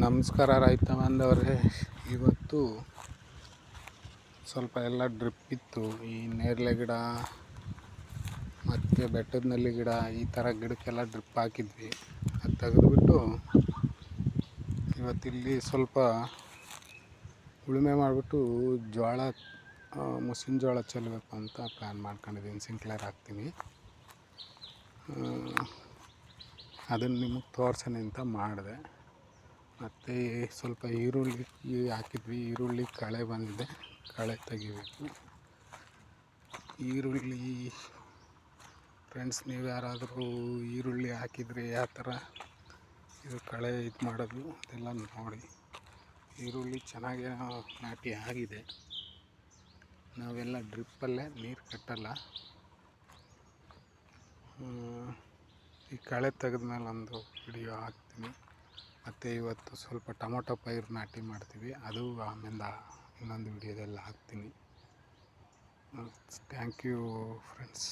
ನಮಸ್ಕಾರ ರೈತ ಬಾಂಧವರೇ. ಇವತ್ತು ಸ್ವಲ್ಪ ಎಲ್ಲ ಡ್ರಿಪ್ ಇತ್ತು. ಈ ನೇರಳೆ ಗಿಡ ಮತ್ತು ಬೆಟ್ಟದ ನಲ್ಲಿ ಗಿಡ, ಈ ಥರ ಗಿಡಕ್ಕೆಲ್ಲ ಡ್ರಿಪ್ ಹಾಕಿದ್ವಿ. ಅದು ತೆಗೆದುಬಿಟ್ಟು ಇವತ್ತಿಲ್ಲಿ ಸ್ವಲ್ಪ ಉಳುಮೆ ಮಾಡಿಬಿಟ್ಟು ಜೋಳ, ಮುಸ್ಕಿನ ಜೋಳ ಚೆಲ್ಲಬೇಕು ಅಂತ ಪ್ಲ್ಯಾನ್ ಮಾಡ್ಕೊಂಡಿದ್ದೀನಿ. ಸಿಂಕ್ಲೇರ್ ಹಾಕ್ತೀನಿ. ಅದನ್ನು ನಿಮಗೆ ತೋರ್ಸೋಣ ಅಂತ ಮಾಡಿದೆ. ಮತ್ತು ಸ್ವಲ್ಪ ಈರುಳ್ಳಿ ಹಾಕಿದ್ವಿ. ಈರುಳ್ಳಿ ಕಳೆ ಬಂದಿದೆ, ಕಳೆ ತೆಗಿಬೇಕು. ಈರುಳ್ಳಿ ಫ್ರೆಂಡ್ಸ್, ನೀವು ಯಾರಾದರೂ ಈರುಳ್ಳಿ ಹಾಕಿದರೆ ಯಾವ ಥರ ಇದು ಕಳೆ ಇದು ಮಾಡೋದು ಅದೆಲ್ಲ ನೋಡಿ. ಈರುಳ್ಳಿ ಚೆನ್ನಾಗಿ ನಾಟಿ ಆಗಿದೆ. ನಾವೆಲ್ಲ ಡ್ರಿಪ್ಪಲ್ಲೇ ನೀರು ಕಟ್ಟಲ್ಲ. ಈ ಕಳೆ ತೆಗೆದ್ಮೇಲೆ ಒಂದು ವಿಡಿಯೋ ಹಾಕ್ತೀನಿ. ಮತ್ತು ಇವತ್ತು ಸ್ವಲ್ಪ ಟೊಮೊಟೊ ಪೈರು ನಾಟಿ ಮಾಡ್ತೀವಿ, ಅದು ಆಮೇಲೆ ಇನ್ನೊಂದು ವಿಡಿಯೋದಲ್ಲಿ ಹಾಕ್ತೀನಿ. Thank you friends.